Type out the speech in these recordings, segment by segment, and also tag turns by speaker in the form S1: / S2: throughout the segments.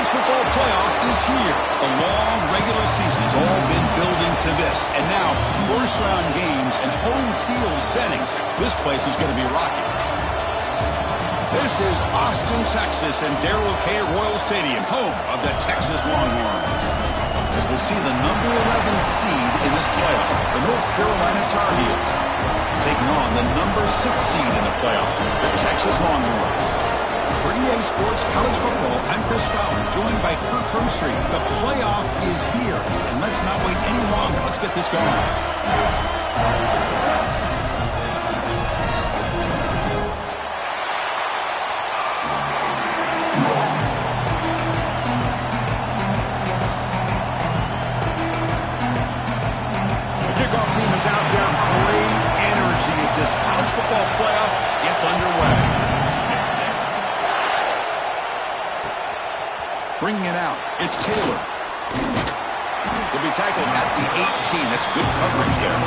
S1: college football playoff is here. The long regular season has all been building to this. And now, first-round games and home field settings. This place is going to be rocking. This is Austin, Texas, and Darrell K. Royal Stadium, home of the Texas Longhorns. As we'll see the number 11 seed in this playoff, the North Carolina Tar Heels, taking on the number 6 seed in the playoff, the Texas Longhorns. For EA Sports College Football, I'm Chris Fowler, joined by Kirk Herbstreit. The playoff is here, and let's not wait any longer. Let's get this going.
S2: Out there, great energy as this college football playoff gets underway.
S1: Bringing it out, it's Taylor. He'll be tackled at the 18. That's good coverage there.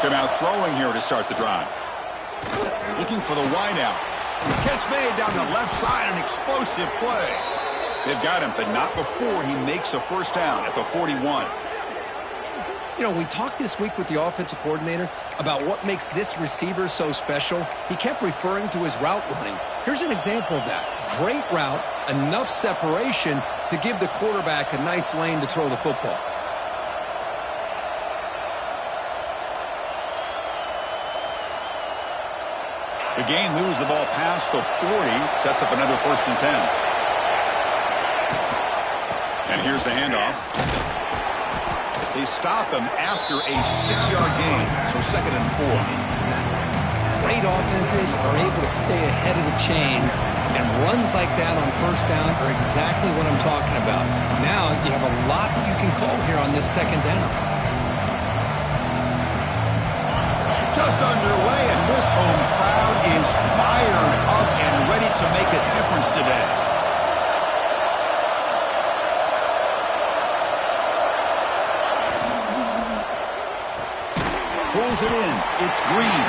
S1: Now throwing here to start the drive. Looking for the wideout.
S2: Catch made down the left side, an explosive play.
S1: They've got him, but not before he makes a first down at the 41.
S3: You know, we talked this week with the offensive coordinator about what makes this receiver so special. He kept referring to his route running. Here's an example of that. Great route, enough separation to give the quarterback a nice lane to throw the football.
S1: The game moves the ball past the 40, sets up another 1st and 10. And here's the handoff. They stop him after a 6-yard gain, so 2nd and 4.
S3: Great offenses are able to stay ahead of the chains, and runs like that on first down are exactly what I'm talking about. Now you have a lot that you can call here on this 2nd down.
S2: Just underway, and this home crowd is fired up and ready to make a difference today.
S1: Pulls it in. It's Green.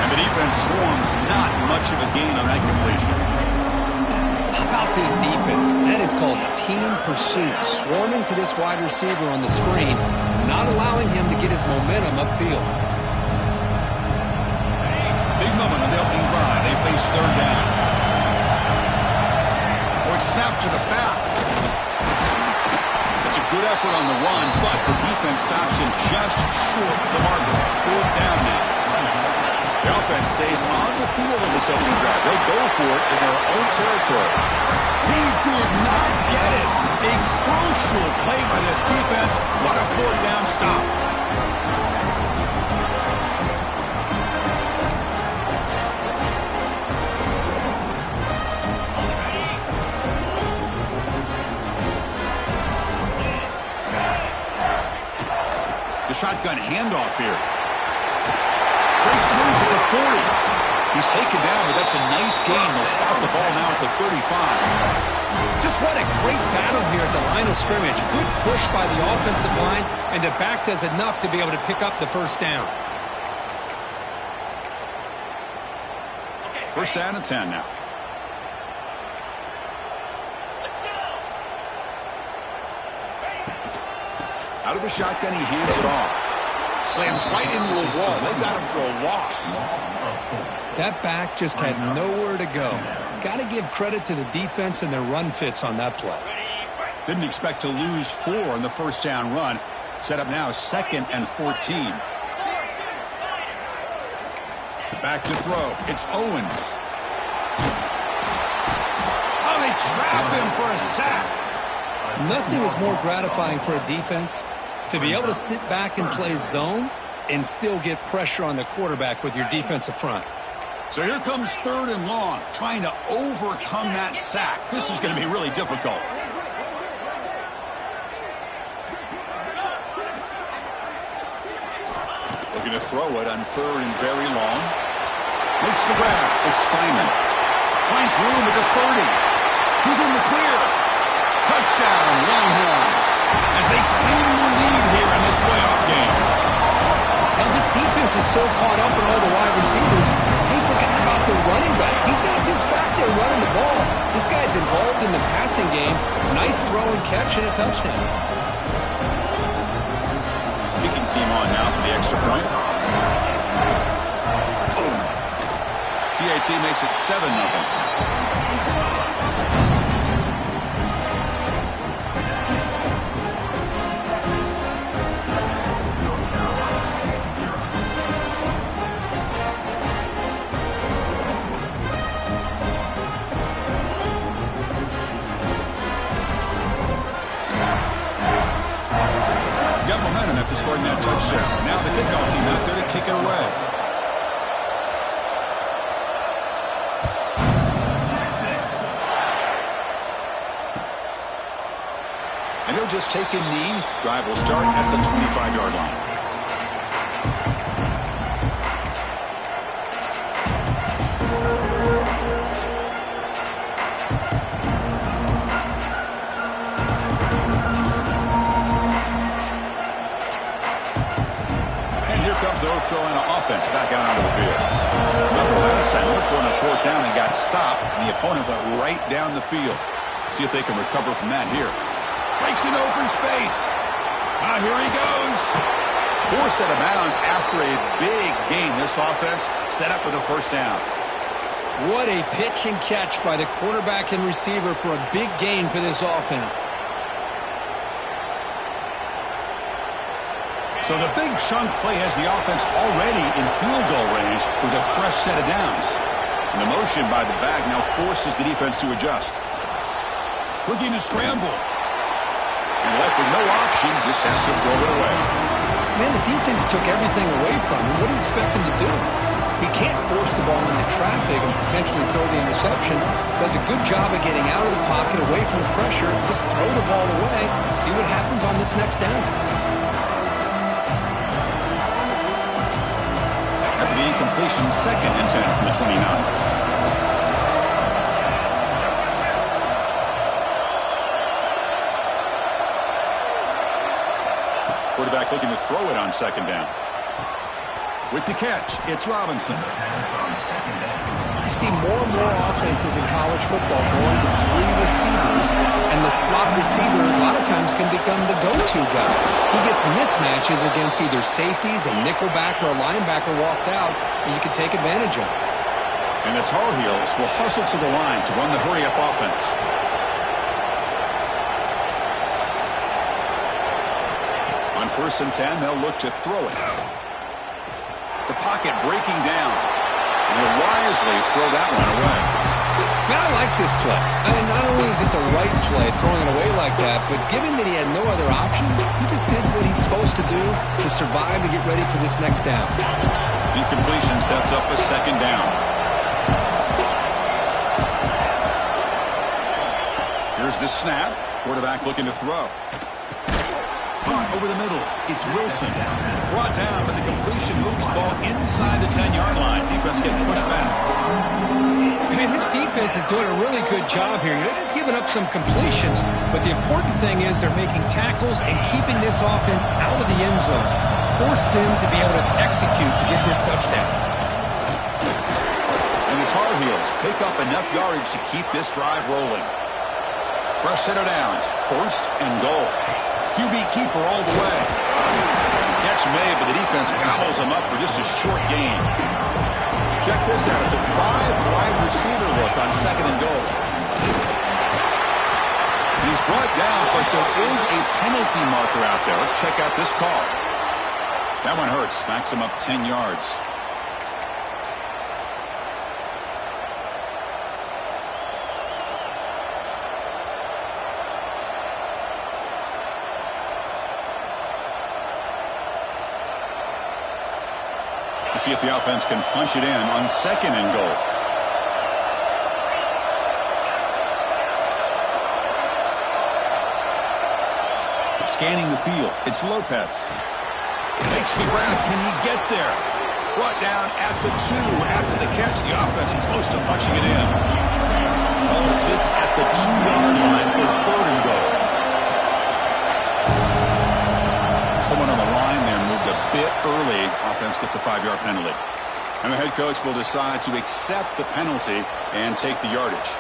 S1: And the defense swarms. Not much of a gain on that completion.
S3: How about this defense? That is called team pursuit. Swarming to this wide receiver on the screen, not allowing him to get his momentum upfield.
S1: Moment on the opening drive. They face 3rd down.
S2: Or it's snapped to the back.
S1: It's a good effort on the run, but the defense stops him just short of the marker. 4th down now. The offense stays on the field in this opening drive. They'll go for it in their own territory.
S2: He did not get it. A crucial play by this defense. What a 4th down stop.
S1: Shotgun handoff here. Breaks loose at the 40. He's taken down, but that's a nice gain. They'll spot the ball now at the 35.
S3: Just what a great battle here at the line of scrimmage. Good push by the offensive line, and the back does enough to be able to pick up the 1st down.
S1: 1st down and 10 now. Out of the shotgun, he hands it off. Slams right into a wall. They've got him for a loss.
S3: That back just had nowhere to go. Got to give credit to the defense and their run fits on that play.
S1: Didn't expect to lose 4 on the 1st down run. Set up now 2nd and 14. Back to throw. It's Owens.
S2: Oh, they trap him for a sack.
S3: Nothing is more gratifying for a defense to be able to sit back and play zone and still get pressure on the quarterback with your defensive front.
S1: So here comes 3rd and long, trying to overcome that sack. This is going to be really difficult. Looking to throw it on 3rd and very long. Makes the grab. It's Simon. Finds room at the 30. He's in the clear. Touchdown, Longhorns, as they claim the lead here in this playoff game.
S3: Now this defense is so caught up in all the wide receivers, they forgot about their running back. He's not just back there running the ball. This guy's involved in the passing game. Nice throw and catch and a touchdown.
S1: Kicking team on now for the extra point. PAT makes it 7-0. Scoring that touchdown. Now the kickoff team out there to kick it away. And he'll just take a knee. Drive will start at the 25-yard line. North Carolina offense back out onto the field. Remember last time, North Carolina 4th down and got stopped, and the opponent went right down the field. See if they can recover from that here. Breaks an open space. Here he goes. Forced out of bounds after a big gain. This offense set up with a 1st down.
S3: What a pitch and catch by the quarterback and receiver for a big gain for this offense.
S1: So the big chunk play has the offense already in field goal range with a fresh set of downs. And the motion by the back now forces the defense to adjust. Looking to scramble. And left with no option, just has to throw it away.
S3: Man, the defense took everything away from him. What do you expect him to do? He can't force the ball into traffic and potentially throw the interception. Does a good job of getting out of the pocket, away from the pressure. Just throw the ball away. See what happens on this next down.
S1: After the incompletion, 2nd and 10 from the 29. Quarterback looking to throw it on 2nd down. With the catch, it's Robinson.
S3: You see more and more offenses in college football going to 3 receivers, and the slot receiver a lot of times can become the go-to guy. He gets mismatches against either safeties, a nickelback, or a linebacker walked out, and you can take advantage of it.
S1: And the Tar Heels will hustle to the line to run the hurry-up offense. On 1st and 10, they'll look to throw it. The pocket breaking down. And he'll wisely throw that one away.
S3: Man, I like this play. I mean, not only is it the right play, throwing it away like that, but given that he had no other option, he just did what he's supposed to do to survive and get ready for this next down.
S1: Incompletion sets up a 2nd down. Here's the snap. Quarterback looking to throw. Over the middle, it's Wilson. Brought down, but the completion moves the ball inside the 10-yard line. Defense getting pushed back.
S3: Man, his defense is doing a really good job here. They're giving up some completions, but the important thing is they're making tackles and keeping this offense out of the end zone. Force him to be able to execute to get this touchdown.
S1: And the Tar Heels pick up enough yardage to keep this drive rolling. Fresh set of downs, 1st and goal. QB keeper all the way. Catch made, but the defense gobbles him up for just a short gain. Check this out. It's a 5-wide receiver look on 2nd and goal. He's brought down, but there is a penalty marker out there. Let's check out this call. That one hurts. Smacks him up 10 yards. See if the offense can punch it in on 2nd and goal. Scanning the field, it's Lopez. Makes
S2: Makes the grab. Can he get there? Brought down at the 2 after the catch. The offense close to punching it in. Ball sits at the 2-yard line for 3rd and goal. Someone on the line there moved a bit early. Offense gets a 5-yard penalty. And the head coach will decide to accept the penalty and take the yardage.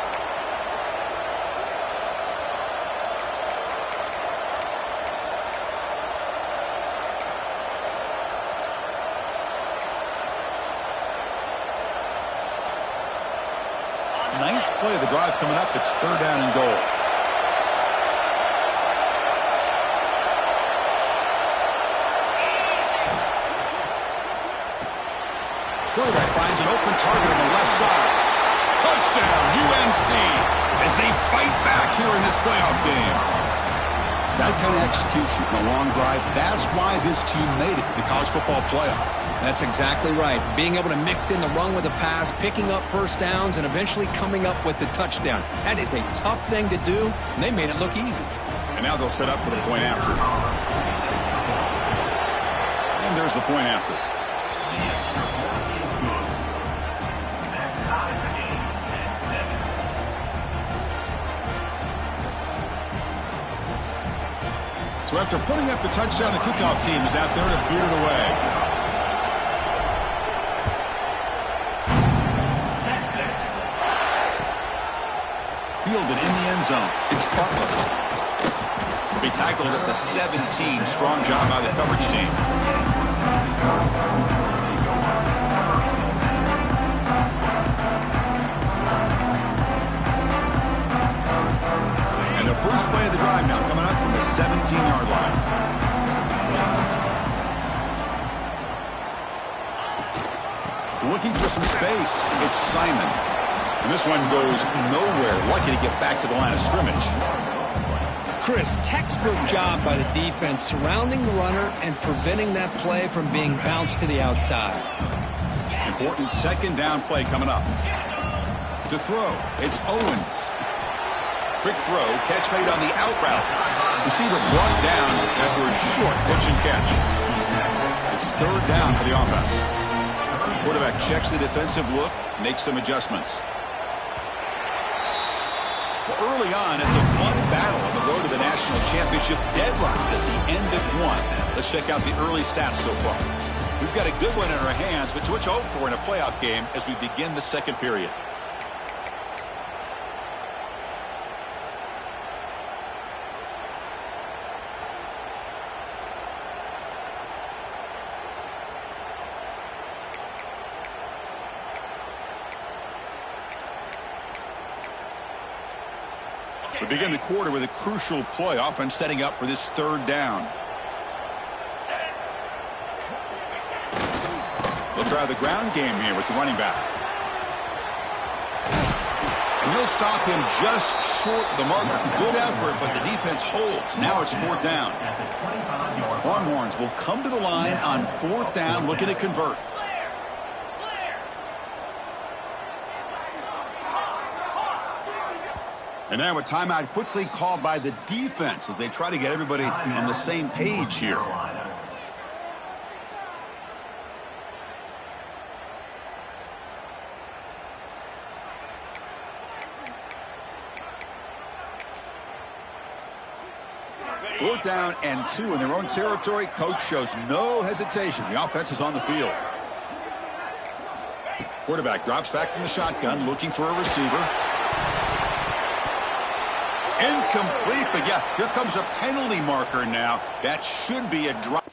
S2: Ninth play of the drive coming up. It's 3rd down and goal. Quarterback finds an open target on the left side. Touchdown, UNC, as they fight back here in this playoff game. That kind of execution in a long drive, that's why this team made it to the college football playoff.
S3: That's exactly right. Being able to mix in the run with the pass, picking up first downs, and eventually coming up with the touchdown. That is a tough thing to do, and they made it look easy.
S2: And now they'll set up for the point after. And there's the point after. So after putting up the touchdown, the kickoff team is out there to boot it away. Fielded in the end zone. It's Butler. Be tackled at the 17. Strong job by the coverage team. And the first play of the drive now coming up from the 17-yard line. Looking for some space. It's Simon. And this one goes nowhere. Lucky to get back to the line of scrimmage.
S3: Chris, textbook job by the defense surrounding the runner and preventing that play from being bounced to the outside.
S2: Important 2nd down play coming up. To throw, it's Owens. Quick throw, catch made on the out route. Receiver brought down after a short pitch and catch. It's 3rd down for the offense. Quarterback checks the defensive look, makes some adjustments. Well, early on, it's a fun battle on the road to the national championship, deadlocked at the end of 1. Let's check out the early stats so far. We've got a good one in our hands, but what you hope for in a playoff game as we begin the 2nd period. We begin the quarter with a crucial play. Offense setting up for this 3rd down. They'll try the ground game here with the running back. And they'll stop him just short of the marker. Good effort, but the defense holds. Now it's 4th down. Longhorns will come to the line on 4th down, looking to convert. And now a timeout quickly called by the defense as they try to get everybody on the same page here. Fourth down and 2 in their own territory. Coach shows no hesitation. The offense is on the field. Quarterback drops back from the shotgun, looking for a receiver. Incomplete, but yeah, here comes a penalty marker now. That should be a drop.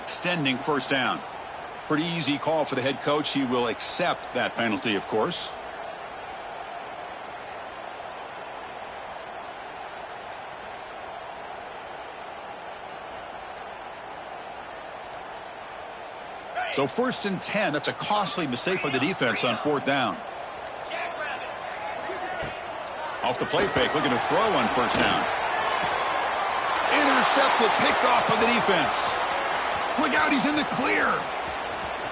S2: Extending 1st down. Pretty easy call for the head coach. He will accept that penalty, of course.
S1: So 1st and 10, that's a costly mistake by the defense on 4th down. Off the play fake, looking to throw on 1st down. Intercepted, picked off by the defense. Look out, he's in the clear.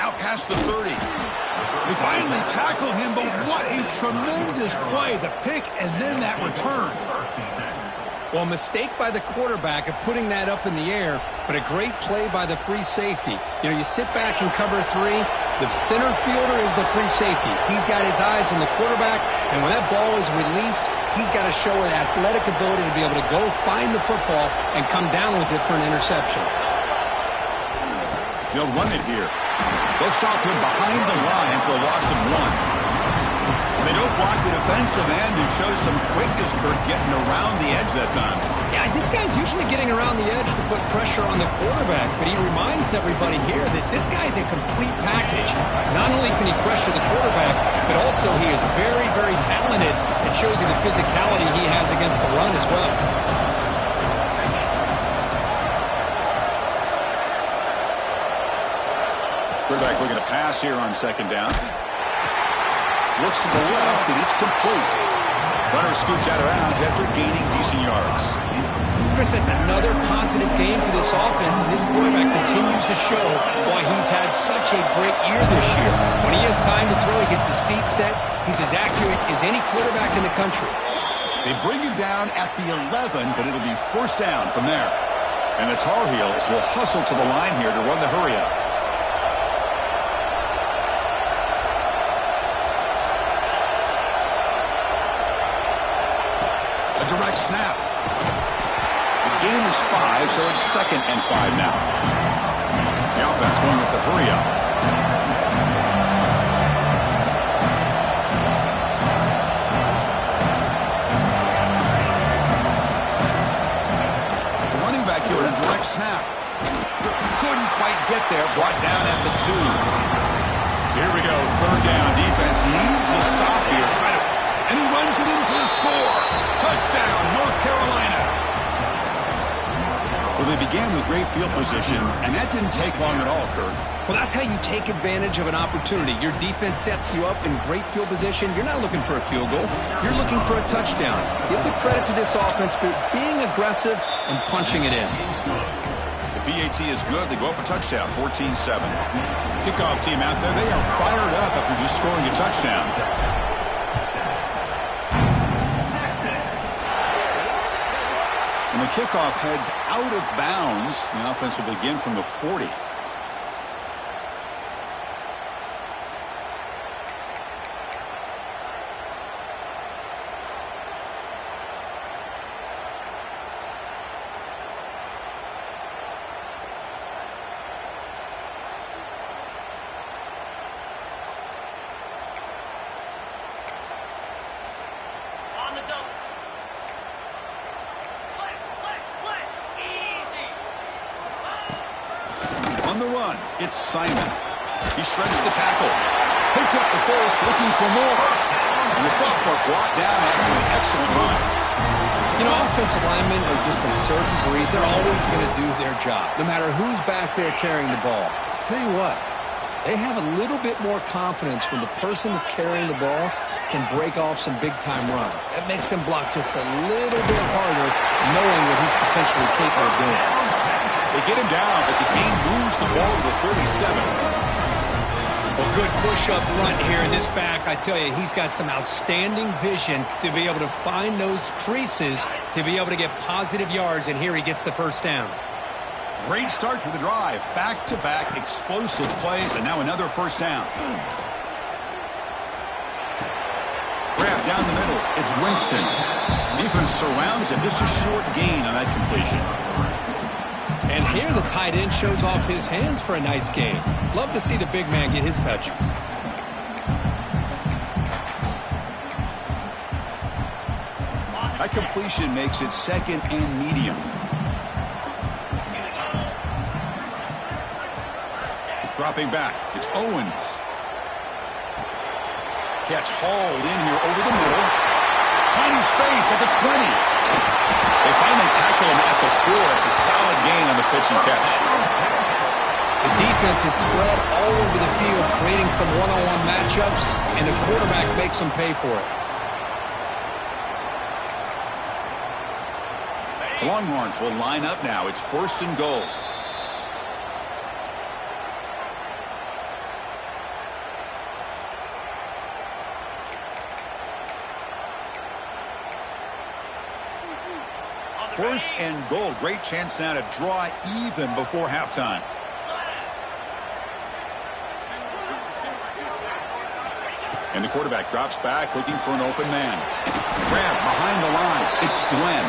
S1: Out past the 30. They finally tackle him, but what a tremendous play. The pick and then that return.
S3: Well, a mistake by the quarterback of putting that up in the air, but a great play by the free safety. You know, you sit back and cover 3. The center fielder is the free safety. He's got his eyes on the quarterback, and when that ball is released, he's got to show an athletic ability to be able to go find the football and come down with it for an interception.
S1: They'll run it here. They'll stop him behind the line for a loss of 1. They don't block the defensive end who shows some quickness, Kirk, getting around the edge that time.
S3: Yeah, this guy's usually getting around the edge to put pressure on the quarterback, but he reminds everybody here that this guy's a complete package. Not only can he pressure the quarterback, but also he is very, very talented. It shows you the physicality he has against the run as well.
S1: Quarterback looking to pass here on 2nd down. Looks to the left, and it's complete. Runner scoots out of bounds after gaining decent yards.
S3: Chris, that's another positive game for this offense, and this quarterback continues to show why he's had such a great year this year. When he has time to throw, he gets his feet set. He's as accurate as any quarterback in the country.
S1: They bring him down at the 11, but it'll be 1st down from there. And the Tar Heels will hustle to the line here to run the hurry-up. Direct snap. The game is 5, so it's 2nd and 5 now. The offense going with the hurry-up. The running back here in a direct snap. Couldn't quite get there. Brought down at the 2. So here we go. 3rd down. Defense needs a stop here. And he runs it in for the score. Touchdown, North Carolina. Well, they began with great field position, and that didn't take long at all, Kirk.
S3: Well, that's how you take advantage of an opportunity. Your defense sets you up in great field position. You're not looking for a field goal. You're looking for a touchdown. Give the credit to this offense for being aggressive and punching it in.
S1: The PAT is good. They go up a touchdown, 14-7. Kickoff team out there, they are fired up after just scoring a touchdown. And the kickoff heads out of bounds. The offense will begin from the 40. On the run, it's Simon. He shreds the tackle. Picks up the force, looking for more. And the sophomore brought down after an excellent run.
S3: You know, offensive linemen are just a certain breed. They're always going to do their job, no matter who's back there carrying the ball. I'll tell you what, they have a little bit more confidence when the person that's carrying the ball can break off some big-time runs. That makes them block just a little bit harder, knowing what he's potentially capable of doing.
S1: They get him down, but the game moves the ball to the 37.
S3: Well, good push up front here in this back. I tell you, he's got some outstanding vision to be able to find those creases, to be able to get positive yards, and here he gets the 1st down.
S1: Great start to the drive. Back-to-back explosive plays, and now another 1st down. Grab down the middle. It's Winston. Defense surrounds him. Just a short gain on that completion.
S3: And here the tight end shows off his hands for a nice gain. Love to see the big man get his touches.
S1: That completion makes it 2nd and medium. Dropping back, it's Owens. Catch hauled in here over the middle. Finding space at the 20. They finally tackle him at the 4. It's a solid gain on the pitch and catch.
S3: The defense is spread all over the field, creating some one-on-one matchups, and the quarterback makes them pay for it.
S1: The Longhorns will line up now. It's 1st and goal. First and goal. Great chance now to draw even before halftime. And the quarterback drops back looking for an open man. Grab behind the line. It's Glenn.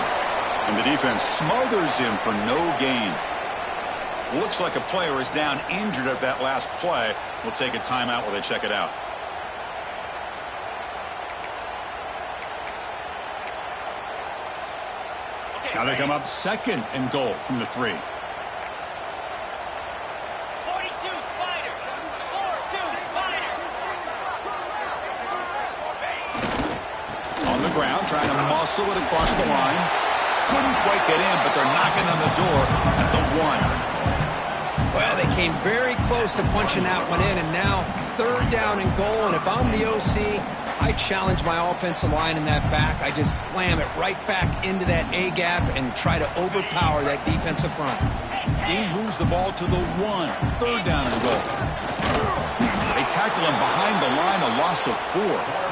S1: And the defense smothers him for no gain. Looks like a player is down injured at that last play. We'll take a timeout while they check it out. Now they come up 2nd and goal from the 3.
S4: 42 Spider. 4-2 Spider.
S1: On the ground, trying to muscle it across the line. Couldn't quite get in, but they're knocking on the door at the 1.
S3: Well, they came very close to punching that one in, and now 3rd down and goal. And if I'm the OC, I challenge my offensive line in that back. I just slam it right back into that A-gap and try to overpower that defensive front.
S1: Dean moves the ball to the 1. 3rd down and goal. They tackle him behind the line, a loss of 4.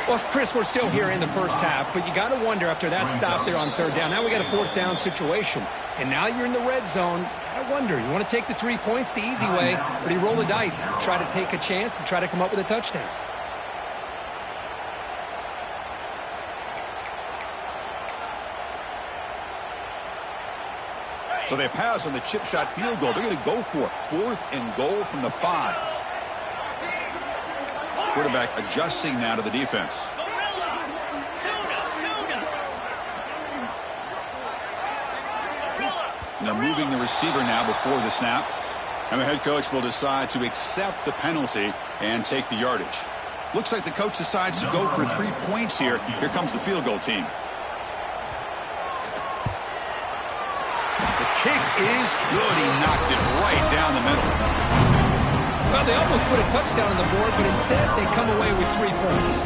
S3: Well, Chris, we're still here in the first half, but you got to wonder after that stop there on 3rd down. Now we got a 4th down situation, and now you're in the red zone. I wonder, you want to take the 3 points the easy way, or do you roll the dice, try to take a chance and try to come up with a touchdown?
S1: So they pass on the chip shot field goal. They're going to go for it. 4th and goal from the 5. Quarterback adjusting now to the defense. And they're moving the receiver now before the snap. And the head coach will decide to accept the penalty and take the yardage. Looks like the coach decides to go for 3 points here. Here comes the field goal team. The kick is good. He knocked it right down the middle.
S3: Well, they almost put a touchdown on the board, but instead they come away with 3 points.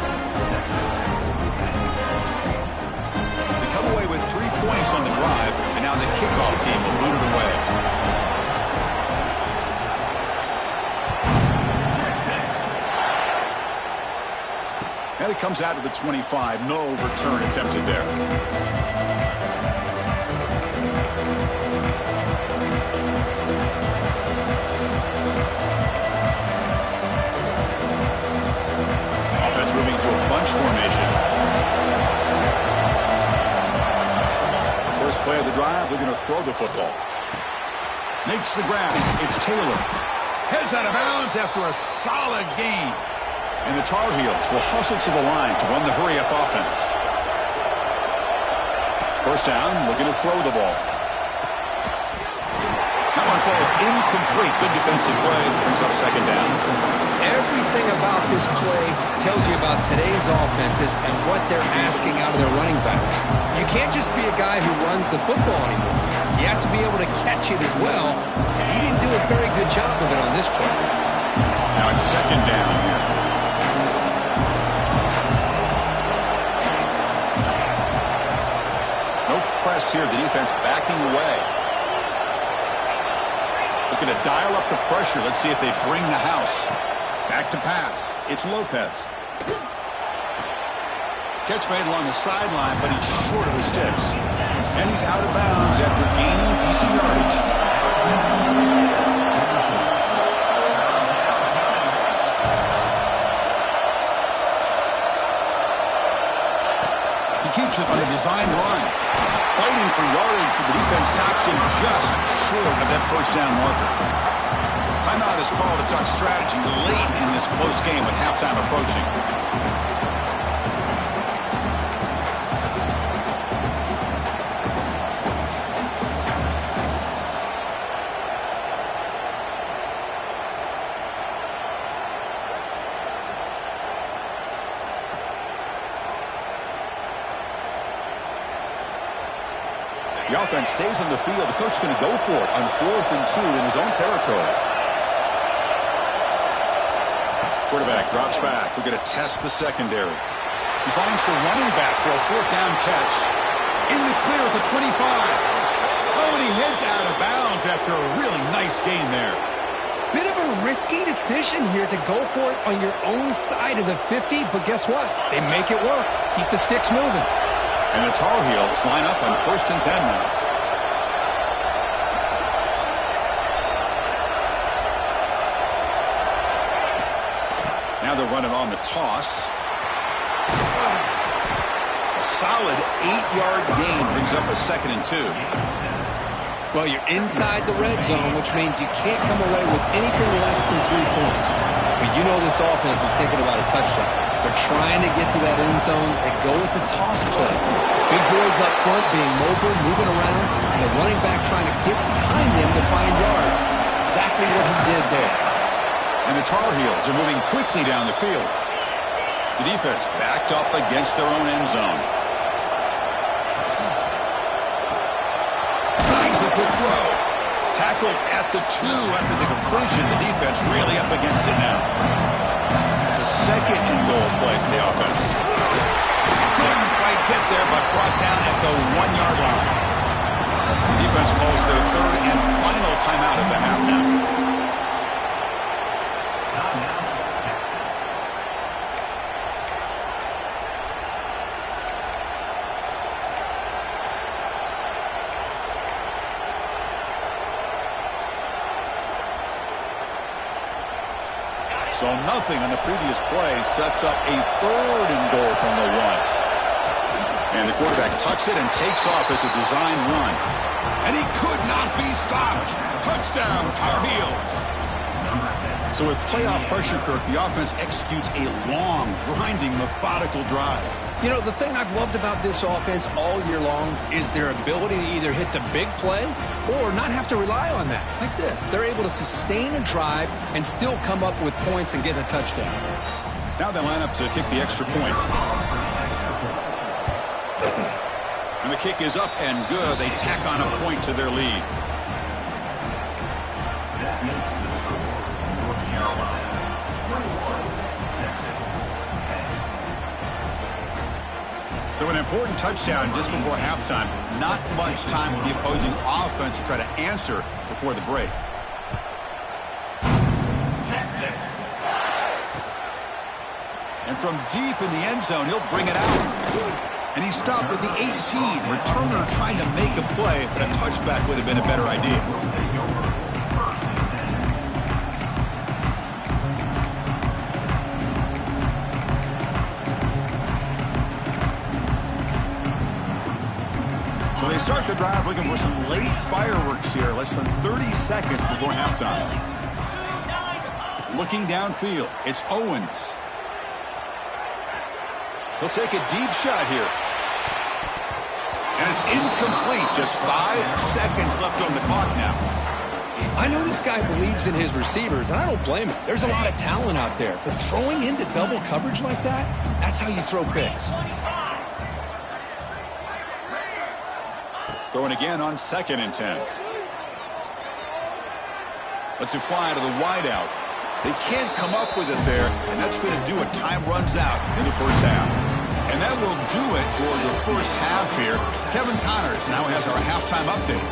S1: They come away with 3 points on the drive, and now the kickoff team will boot it away. And it comes out to the 25. No return attempted there. Moving to a bunch formation. First play of the drive, they're going to throw the football. Makes the grab. It's Taylor. Heads out of bounds after a solid gain. And the Tar Heels will hustle to the line to run the hurry-up offense. First down, looking to throw the ball. That one falls incomplete. Good defensive play. Brings up 2nd down.
S3: Everything about this play tells you about today's offenses and what they're asking out of their running backs. You can't just be a guy who runs the football anymore. You have to be able to catch it as well. And he didn't do a very good job of it on this play.
S1: Now it's 2nd down here. No press here. The defense backing away. Looking to dial up the pressure. Let's see if they bring the house. Back to pass. It's Lopez. Catch made along the sideline, but he's short of the sticks. And he's out of bounds after gaining decent yardage. He keeps it on a designed run. Fighting for yardage, but the defense stops him just short of that 1st down marker. Timeout is called to talk strategy late in this close game with halftime approaching.
S2: The offense stays on the field. The coach is going to go for it on 4th and 2 in his own territory. Quarterback drops back. We're going to test the secondary. He finds the running back for a 4th down catch. In the clear at the 25. Oh, and he heads out of bounds after a really nice gain there.
S3: Bit of a risky decision here to go for it on your own side of the 50, but guess what? They make it work. Keep the sticks moving.
S2: And the Tar Heels line up on 1st and 10 now. Now they're running on the toss. A solid 8-yard gain brings up a 2nd and 2.
S3: Well, you're inside the red zone, which means you can't come away with anything less than 3 points. But you know this offense is thinking about a touchdown. They're trying to get to that end zone and go with the toss play. Big boys up front being mobile, moving around, and the running back trying to get behind them to find yards. That's exactly what he did there.
S2: And the Tar Heels are moving quickly down the field. The defense backed up against their own end zone. Slides the quick throw. Tackled at the 2 after the completion. The defense really up against it now. It's a 2nd and goal play for the offense. Couldn't quite get there, but brought down at the 1-yard line. Defense calls their 3rd and final timeout of the half now. So nothing on the previous play sets up a 3rd and goal from the 1. And the quarterback tucks it and takes off as a design run. And he could not be stopped. Touchdown, Tar Heels. So with playoff pressure, Kirk, the offense executes a long, grinding, methodical drive.
S3: You know, the thing I've loved about this offense all year long is their ability to either hit the big play or not have to rely on that. Like this, they're able to sustain a drive and still come up with points and get a touchdown.
S2: Now they line up to kick the extra point. And the kick is up and good. They tack on a point to their lead. So an important touchdown just before halftime. Not much time for the opposing offense to try to answer before the break. And from deep in the end zone, he'll bring it out. And he stopped with the 18. Returner trying to make a play, but a touchback would have been a better idea. So they start the drive looking for some late fireworks here, less than 30 seconds before halftime. Looking downfield, it's Owens. He'll take a deep shot here. And it's incomplete. Just 5 seconds left on the clock now.
S3: I know this guy believes in his receivers, and I don't blame him. There's a lot of talent out there. But throwing into double coverage like that, that's how you throw picks.
S2: Throwing again on 2nd and 10. Lets it fly to the wideout. They can't come up with it there, and that's going to do it. Time runs out in the first half. And that will do it for the first half here. Kevin Connors now has our halftime update.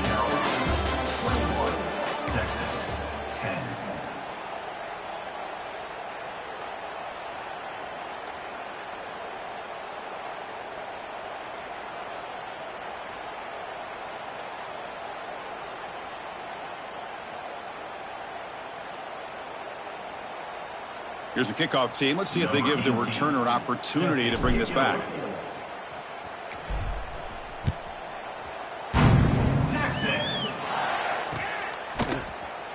S2: Here's the kickoff team. Let's see if they give the returner an opportunity to bring this back.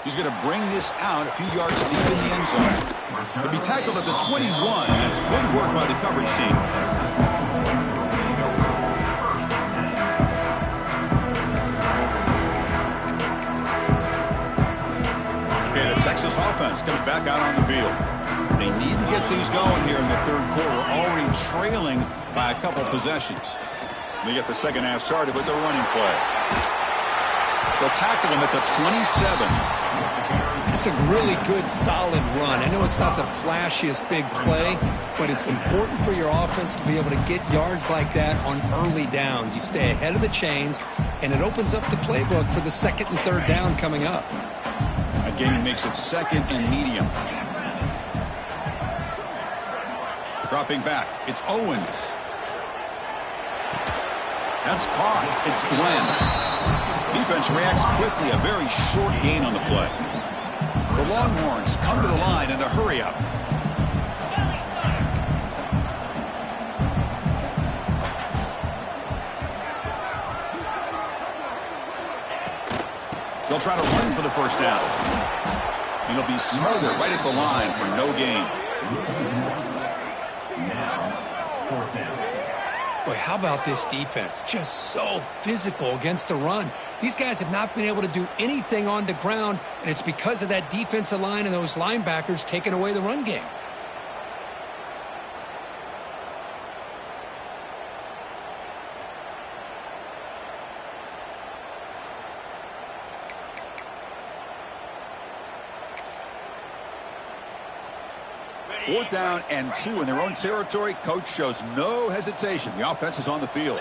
S2: He's going to bring this out a few yards deep in the end zone. He'll be tackled at the 21. That's good work by the coverage team. Okay, the Texas offense comes back out on the field. They need to get things going here in the third quarter, already trailing by a couple possessions. They get the second half started with the running play. They'll tackle him at the 27.
S3: It's a really good, solid run. I know it's not the flashiest big play, but it's important for your offense to be able to get yards like that on early downs. You stay ahead of the chains, and it opens up the playbook for the second and third down coming up.
S2: A gain makes it second and medium. Dropping back, it's Owens. That's caught. It's Glenn. Defense reacts quickly. A very short gain on the play. The Longhorns come to the line in the hurry-up. They'll try to run for the first down. And it'll be smothered right at the line for no gain.
S3: Boy, how about this defense? Just so physical against the run. These guys have not been able to do anything on the ground, and it's because of that defensive line and those linebackers taking away the run game.
S2: Fourth down and 2 in their own territory. Coach shows no hesitation. The offense is on the field.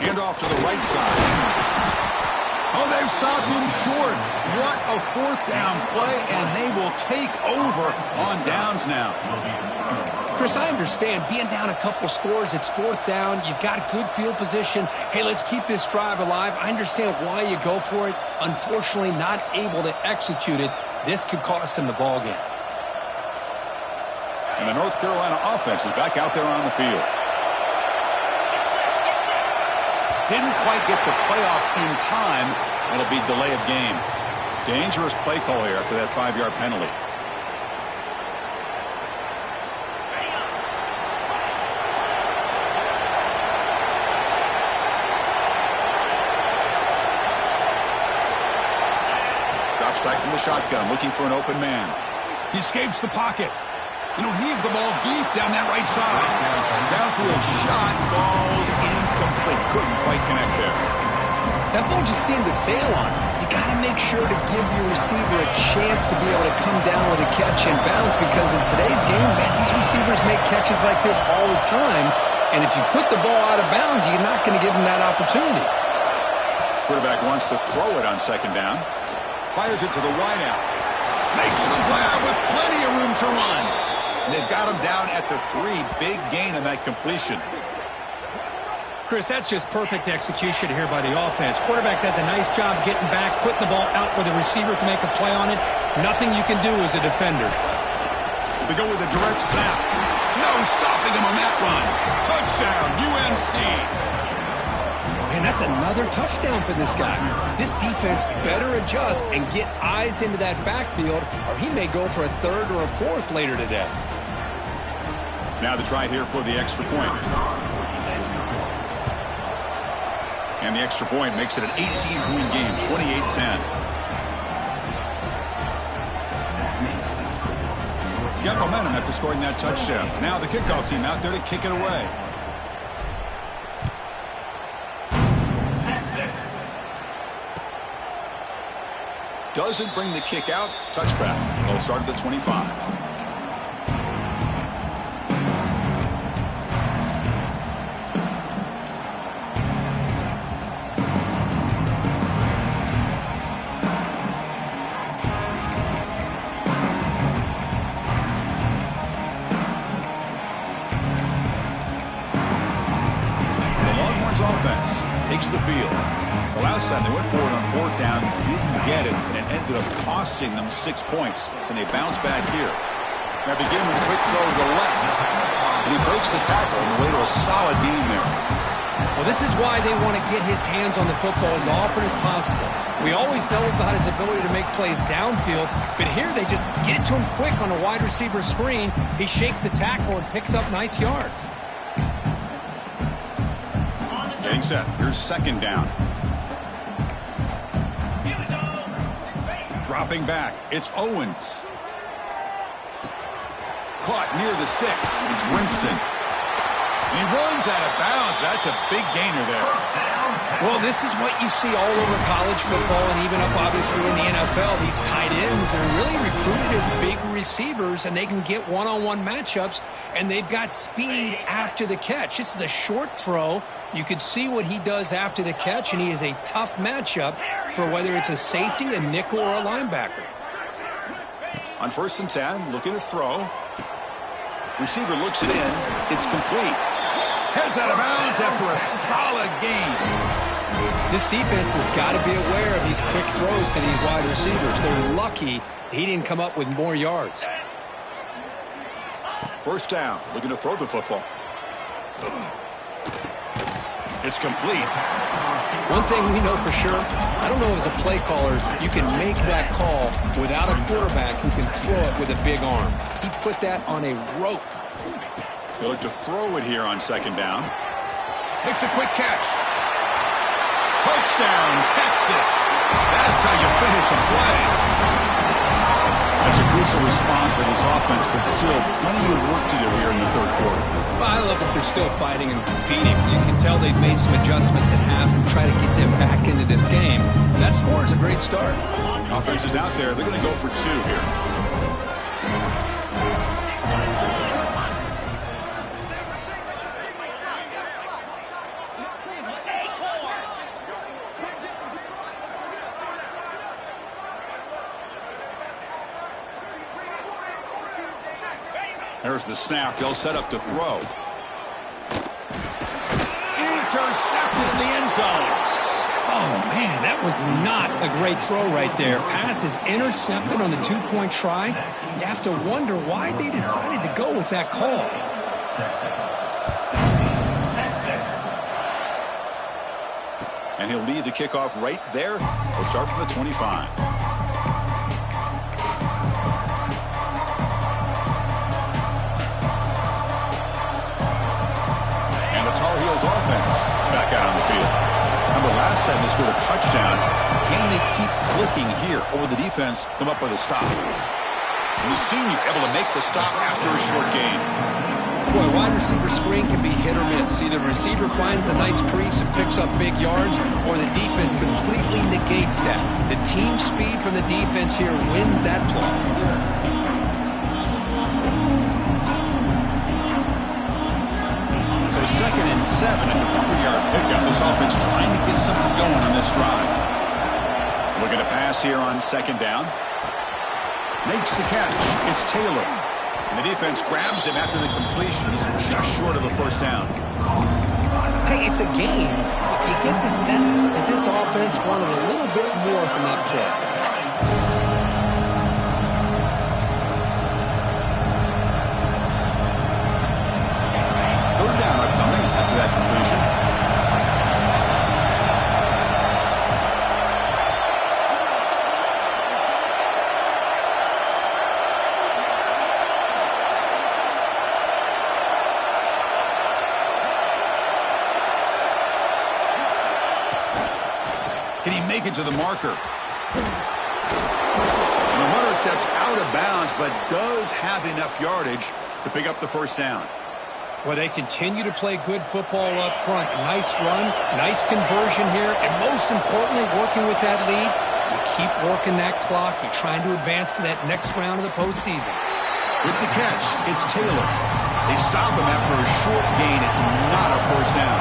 S2: Hand off to the right side. Oh, they've stopped him short. What a fourth down play, and they will take over on downs now.
S3: Chris, I understand being down a couple scores, it's fourth down, you've got good field position. Hey, let's keep this drive alive. I understand why you go for it. Unfortunately, not able to execute it. This could cost him the ball game.
S2: And the North Carolina offense is back out there on the field. Didn't quite get the playoff in time. It'll be delay of game. Dangerous play call here after that 5-yard penalty. Drops back from the shotgun, looking for an open man. He escapes the pocket. Heaves the ball deep down that right side. Downfield shot falls incomplete. Couldn't quite connect there.
S3: That ball just seemed to sail on him. You got to make sure to give your receiver a chance to be able to come down with a catch and bounce, because in today's game, man, these receivers make catches like this all the time. And if you put the ball out of bounds, you're not going to give them that opportunity.
S2: Quarterback wants to throw it on second down. Fires it to the wideout. Makes the grab with plenty of room to run. And they've got him down at the 3. Big gain on that completion.
S3: Chris, that's just perfect execution here by the offense. Quarterback does a nice job getting back, putting the ball out where the receiver can make a play on it. Nothing you can do as a defender.
S2: We go with a direct snap. No stopping him on that run. Touchdown, UNC.
S3: And that's another touchdown for this guy. This defense better adjust and get eyes into that backfield, or he may go for a third or a fourth later today.
S2: Now the try here for the extra point. And the extra point makes it an 18-point game, 28-10. Got momentum after scoring that touchdown. Now the kickoff team out there to kick it away. Doesn't bring the kick out. Touchback. They'll start at the 25. Takes the field. The last time they went forward on fourth down, didn't get it, and it ended up costing them 6 points. And they bounce back here. Now begin with a quick throw to the left. And he breaks the tackle on the way to a solid gain there.
S3: Well, this is why they want to get his hands on the football as often as possible. We always know about his ability to make plays downfield, but here they just get it to him quick on a wide receiver screen. He shakes the tackle and picks up nice yards.
S2: Getting set. Here's second down. Dropping back. It's Owens. caught near the sticks. It's Winston. And he runs out of bounds. That's a big gainer there.
S3: Well, this is what you see all over college football and even up, obviously, in the NFL. These tight ends, they're really recruited as big receivers, and they can get one-on-one matchups, and they've got speed after the catch. This is a short throw. You can see what he does after the catch, and he is a tough matchup for whether it's a safety, a nickel, or a linebacker.
S2: On 1st and 10, looking to throw. Receiver looks it in. It's complete. Heads out of bounds after a solid gain.
S3: This defense has got to be aware of these quick throws to these wide receivers. They're lucky he didn't come up with more yards.
S2: 1st down, looking to throw the football. It's complete.
S3: One thing we know for sure, I don't know as a play caller, you can make that call without a quarterback who can throw it with a big arm. He put that on a rope.
S2: They look to throw it here on 2nd down. Makes a quick catch. Touchdown, Texas. That's how you finish a play. That's a crucial response by this offense, but still plenty of work to do here in the 3rd quarter.
S3: Well, I love that they're still fighting and competing. You can tell they've made some adjustments at half and try to get them back into this game. That score is a great start.
S2: Offense is out there. They're going to go for 2 here. There's the snap. They'll set up to throw. Intercepted in the end zone.
S3: Oh, man, that was not a great throw right there. Pass is intercepted on the 2-point try. You have to wonder why they decided to go with that call.
S2: And he'll lead the kickoff right there. He'll start from the 25. Offense is back out on the field. Remember, last time they scored a touchdown. Can they keep clicking here? Or will the defense come up with a stop? And the senior able to make the stop after a short gain.
S3: Boy, wide receiver screen can be hit or miss. Either the receiver finds a nice crease and picks up big yards, or the defense completely negates that. The team speed from the defense here wins that play.
S2: 2nd and 7 at the 4-yard pickup. This offense trying to get something going on this drive. Looking to pass here on 2nd down. Makes the catch. It's Taylor. And the defense grabs him after the completion. He's just short of a 1st down.
S3: Hey, it's a game. You get the sense that this offense wanted a little bit more from that play. That completion. Can he make it to the marker? And the runner steps out of bounds, but does have enough yardage to pick up the 1st down. Well, they continue to play good football up front. Nice run, nice conversion here, and most importantly, working with that lead, you keep working that clock. You're trying to advance to that next round of the postseason.
S2: With the catch, it's Taylor. They stop him after a short gain. It's not a 1st down.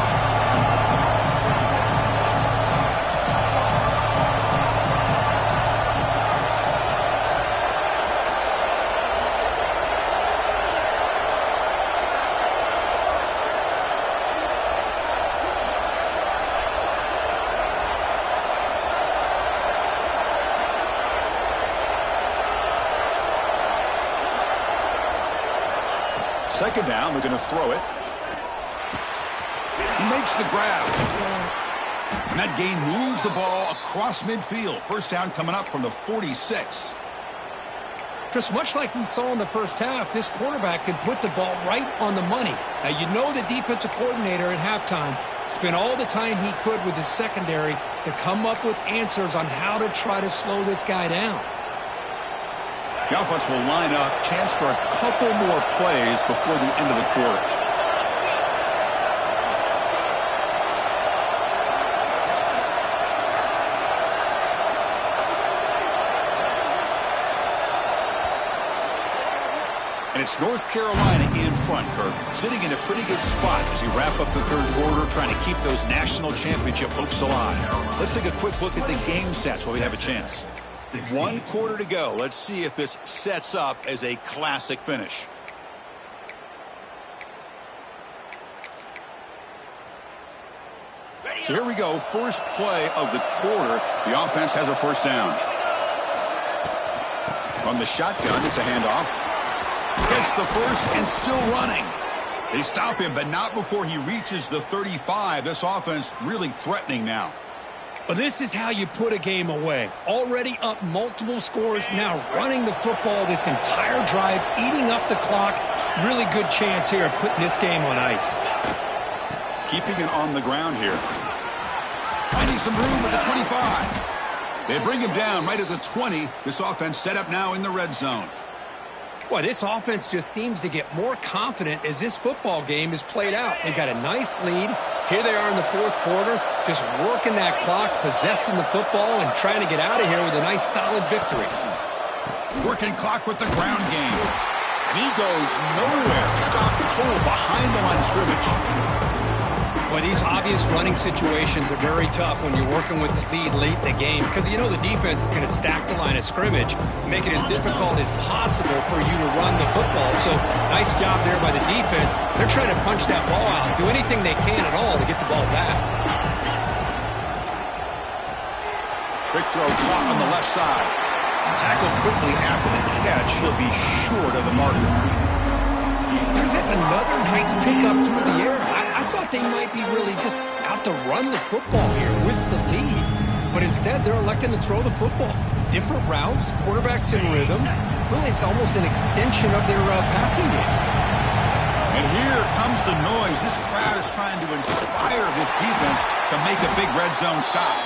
S2: Second down, we're going to throw it. He makes the grab. And that gain moves the ball across midfield. 1st down coming up from the 46.
S3: Chris, much like we saw in the 1st half, this quarterback can put the ball right on the money. Now, you know the defensive coordinator at halftime spent all the time he could with his secondary to come up with answers on how to try to slow this guy down.
S2: The offense will line up. Chance for a couple more plays before the end of the quarter. And it's North Carolina in front, Kirk, sitting in a pretty good spot as we wrap up the third quarter, trying to keep those national championship hopes alive. Let's take a quick look at the game stats while we have a chance. 1 quarter to go. Let's see if this sets up as a classic finish. So here we go. First play of the quarter. The offense has a first down. On the shotgun, it's a handoff. Gets the first and still running. They stop him, but not before he reaches the 35. This offense really threatening now.
S3: Well, this is how you put a game away. Already up multiple scores, now running the football this entire drive, eating up the clock. Really good chance here of putting this game on ice.
S2: Keeping it on the ground here. Finding some room at the 25. They bring him down right at the 20. This offense set up now in the red zone.
S3: Boy, this offense just seems to get more confident as this football game is played out. They've got a nice lead. Here they are in the fourth quarter, just working that clock, possessing the football, and trying to get out of here with a nice, solid victory.
S2: Working clock with the ground game. And he goes nowhere. Stopped cold behind the line of scrimmage.
S3: Boy, these obvious running situations are very tough when you're working with the lead late in the game because you know the defense is going to stack the line of scrimmage, make it as difficult as possible for you to run the football. So nice job there by the defense. They're trying to punch that ball out, do anything they can at all to get the ball back.
S2: Quick throw caught on the left side. Tackled quickly after the catch. He'll be short of the marker.
S3: Chris, that's another nice pickup through the air. I thought they might be really just out to run the football here with the lead. But instead, they're electing to throw the football. Different routes, quarterbacks in rhythm. Really, it's almost an extension of their passing game.
S2: And here comes the noise. This crowd is trying to inspire this defense to make a big red zone stop.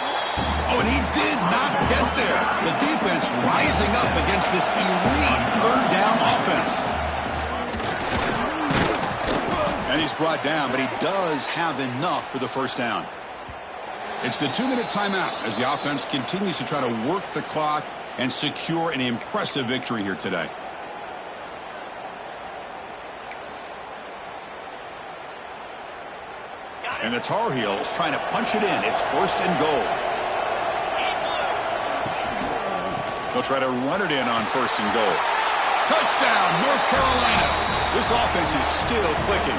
S2: Oh, and he did not get there. The defense rising up against this elite third down offense. And he's brought down, but he does have enough for the first down. It's the 2-minute timeout as the offense continues to try to work the clock and secure an impressive victory here today. And the Tar Heels trying to punch it in. It's first and goal. They'll try to run it in on first and goal. Touchdown, North Carolina. This offense is still clicking.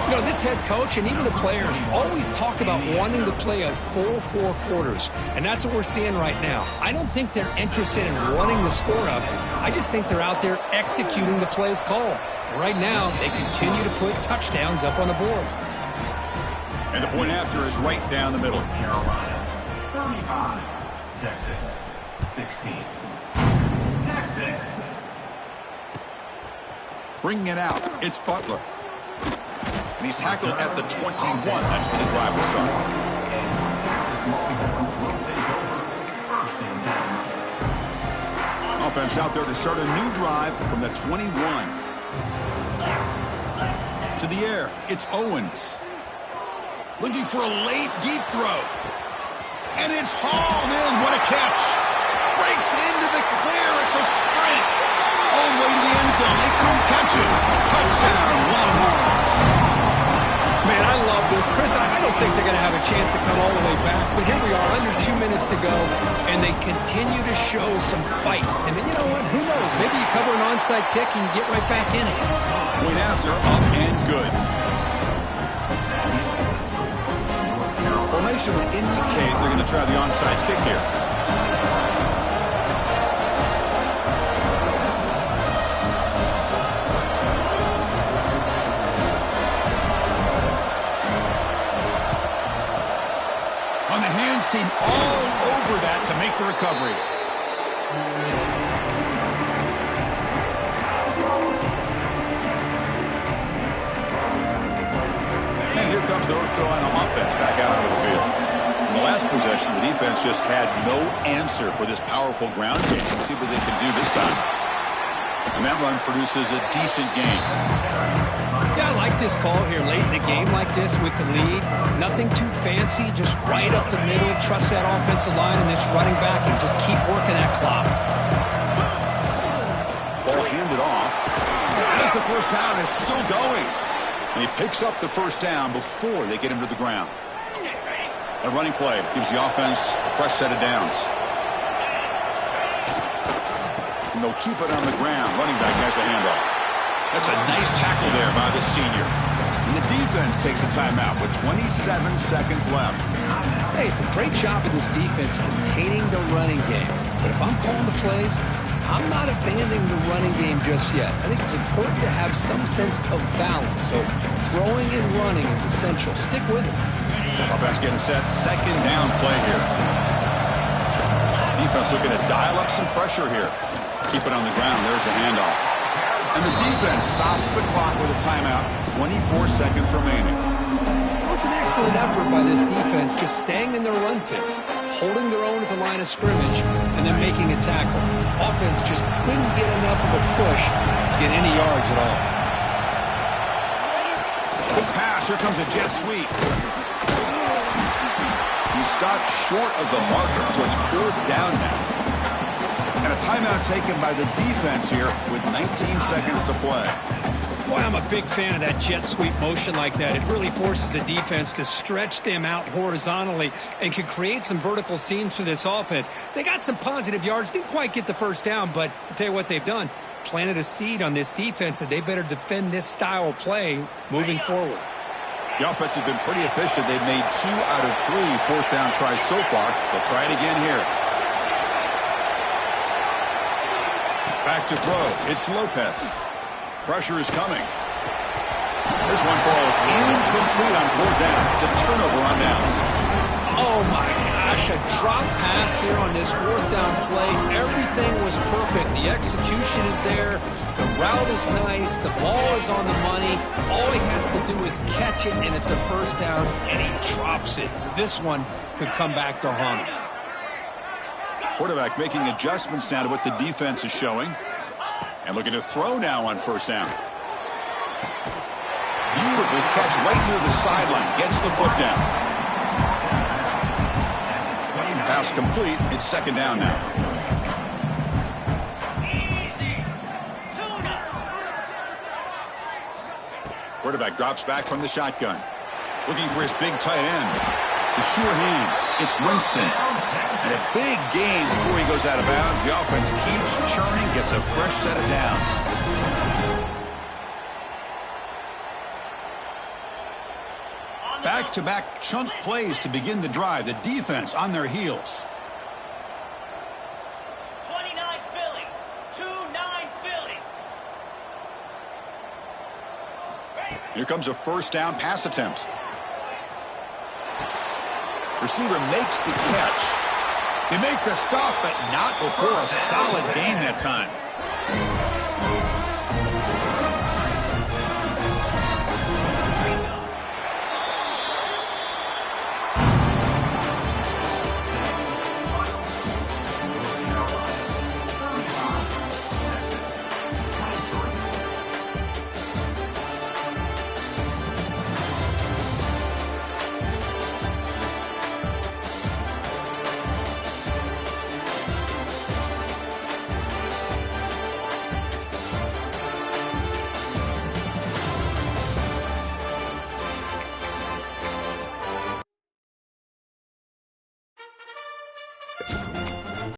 S3: You know, this head coach and even the players always talk about wanting to play a full 4 quarters, and that's what we're seeing right now. I don't think they're interested in running the score up. I just think they're out there executing the plays called. And right now, they continue to put touchdowns up on the board.
S2: And the point after is right down the middle.
S5: Carolina, 35. Texas, 16. Texas.
S2: Bringing it out, it's Butler. And he's tackled at the 21. That's where the drive will start. Offense out there to start a new drive from the 21. To the air, it's Owens. Looking for a late, deep throw. And it's hauled in. What a catch. Breaks into the clear. It's a sprint. All the way to the end zone. They couldn't catch it. Touchdown, Longhorns.
S3: Man, I love this. Chris, I don't think they're going to have a chance to come all the way back, but here we are, under 2 minutes to go, and they continue to show some fight. And then, you know what? Who knows? Maybe you cover an onside kick and you get right back in it.
S2: Point after, up and good. Formation would indicate they're going to try the onside kick here. On the hands team all over that to make the recovery. And here comes the North Carolina offense back out onto the field. The last possession, the defense just had no answer for this powerful ground game. Let's see what they can do this time. And that run produces a decent gain.
S3: Yeah, I like this call here late in the game like this with the lead. Nothing too fancy, just right up the middle. Trust that offensive line and this running back and just keep working that clock.
S2: Ball handed off. As the first down is still going. And he picks up the first down before they get him to the ground. A running play gives the offense a fresh set of downs. And they'll keep it on the ground. Running back has a handoff. That's a nice tackle there by the senior. And the defense takes a timeout with 27 seconds left.
S3: Hey, it's a great job of this defense containing the running game. But if I'm calling the plays, I'm not abandoning the running game just yet. I think it's important to have some sense of balance. So throwing and running is essential. Stick with it.
S2: Offense getting set. Second down play here. Defense looking to dial up some pressure here. Keep it on the ground. There's the handoff. And the defense stops the clock with a timeout. 24 seconds remaining.
S3: It was an excellent effort by this defense, just staying in their run fix, holding their own at the line of scrimmage, and then making a tackle. Offense just couldn't get enough of a push to get any yards at all.
S2: Big pass. Here comes a jet sweep. He stopped short of the marker, so it's fourth down now. And a timeout taken by the defense here with 19 seconds to play.
S3: Boy, I'm a big fan of that jet sweep motion like that. It really forces the defense to stretch them out horizontally and can create some vertical seams for this offense. They got some positive yards, didn't quite get the first down, but I'll tell you what they've done. Planted a seed on this defense that they better defend this style of play moving forward.
S2: The offense has been pretty efficient. They've made 2 out of 3 fourth down tries so far. They'll try it again here. Back to throw. It's Lopez. Pressure is coming. This one falls incomplete on fourth down. It's a turnover on downs.
S3: Oh, my gosh. A drop pass here on this fourth down play. Everything was perfect. The execution is there. The route is nice. The ball is on the money. All he has to do is catch it, and it's a first down, and he drops it. This one could come back to haunt him.
S2: Quarterback making adjustments now to what the defense is showing. And looking to throw now on first down. Beautiful catch right near the sideline. Gets the foot down. Pass complete. It's second down now. Quarterback drops back from the shotgun. Looking for his big tight end. The sure hands. It's Winston. And a big gain before he goes out of bounds. The offense keeps churning, gets a fresh set of downs. Back-to-back chunk plays to begin the drive. The defense on their heels.
S4: 29 Philly. 2-9 Philly.
S2: Here comes a first down pass attempt. Receiver makes the catch. They make the stop, but not before a solid gain that time.